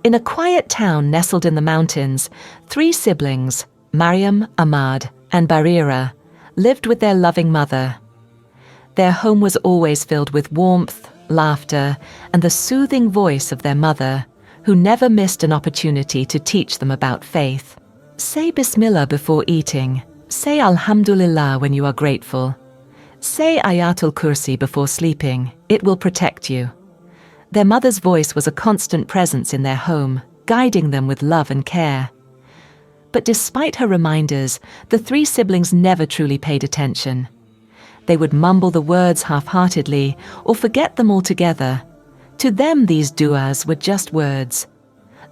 In a quiet town nestled in the mountains, 3 siblings, Maryam, Ahmad, and Barira, lived with their loving mother. Their home was always filled with warmth, laughter, and the soothing voice of their mother, who never missed an opportunity to teach them about faith. Say Bismillah before eating. Say Alhamdulillah when you are grateful. Say Ayatul Kursi before sleeping. It will protect you. Their mother's voice was a constant presence in their home, guiding them with love and care. But despite her reminders, the 3 siblings never truly paid attention. They would mumble the words half-heartedly or forget them altogether. To them, these du'as were just words,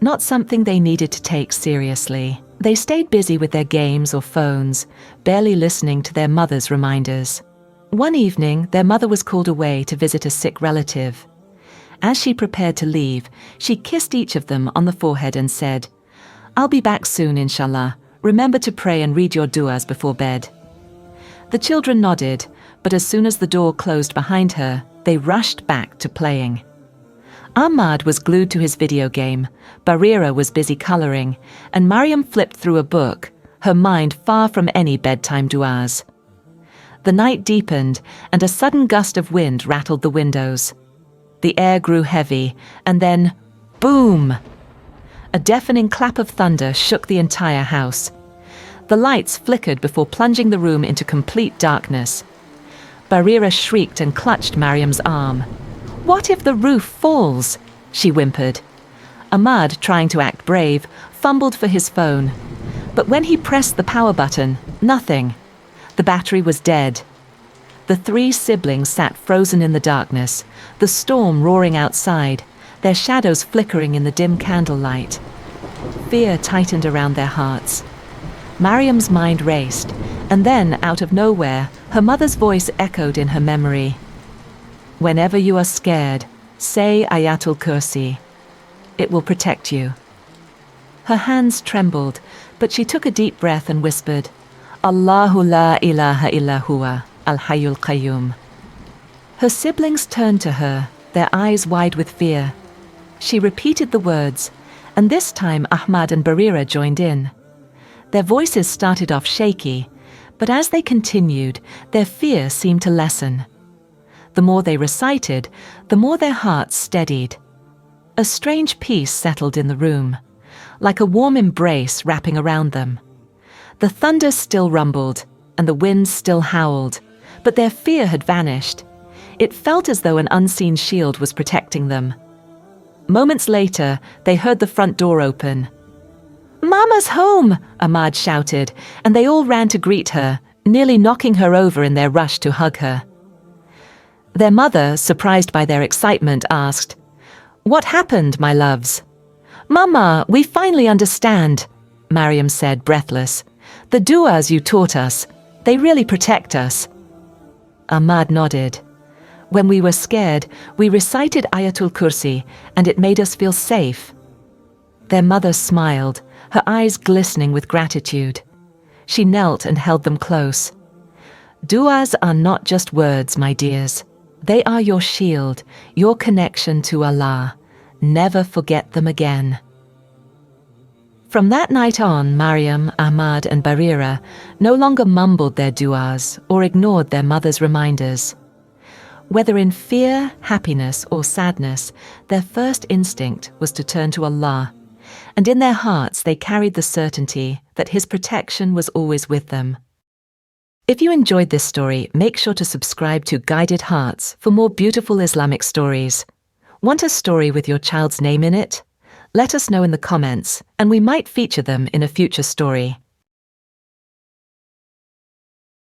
not something they needed to take seriously. They stayed busy with their games or phones, barely listening to their mother's reminders. One evening, their mother was called away to visit a sick relative. As she prepared to leave, she kissed each of them on the forehead and said, "I'll be back soon, inshallah. Remember to pray and read your du'as before bed." The children nodded, but as soon as the door closed behind her, they rushed back to playing. Ahmad was glued to his video game, Barira was busy coloring, and Maryam flipped through a book, her mind far from any bedtime du'as. The night deepened, and a sudden gust of wind rattled the windows. The air grew heavy, and then, boom! A deafening clap of thunder shook the entire house. The lights flickered before plunging the room into complete darkness. Barira shrieked and clutched Maryam's arm. "What if the roof falls?" she whimpered. Ahmad, trying to act brave, fumbled for his phone. But when he pressed the power button, nothing. The battery was dead. The 3 siblings sat frozen in the darkness, the storm roaring outside, their shadows flickering in the dim candlelight. Fear tightened around their hearts. Maryam's mind raced, and then, out of nowhere, her mother's voice echoed in her memory. "Whenever you are scared, say Ayatul Kursi. It will protect you." Her hands trembled, but she took a deep breath and whispered, "Allahu la ilaha illa huwa, al-hayyul qayyum." Her siblings turned to her, their eyes wide with fear. She repeated the words, and this time Ahmad and Barira joined in. Their voices started off shaky, but as they continued, their fear seemed to lessen. The more they recited, the more their hearts steadied. A strange peace settled in the room, like a warm embrace wrapping around them. The thunder still rumbled, and the wind still howled, but their fear had vanished. It felt as though an unseen shield was protecting them. Moments later, they heard the front door open. "Mama's home!" Ahmad shouted, and they all ran to greet her, nearly knocking her over in their rush to hug her. Their mother, surprised by their excitement, asked, "What happened, my loves?" "Mama, we finally understand," Maryam said, breathless. "The du'as you taught us, they really protect us." Ahmad nodded. "When we were scared, we recited Ayatul Kursi, and it made us feel safe." Their mother smiled, her eyes glistening with gratitude. She knelt and held them close. "Du'as are not just words, my dears. They are your shield, your connection to Allah. Never forget them again." From that night on, Maryam, Ahmad, and Barira no longer mumbled their du'as or ignored their mother's reminders. Whether in fear, happiness, or sadness, their first instinct was to turn to Allah, and in their hearts they carried the certainty that His protection was always with them. If you enjoyed this story, make sure to subscribe to Guided Hearts for more beautiful Islamic stories. Want a story with your child's name in it? Let us know in the comments, and we might feature them in a future story.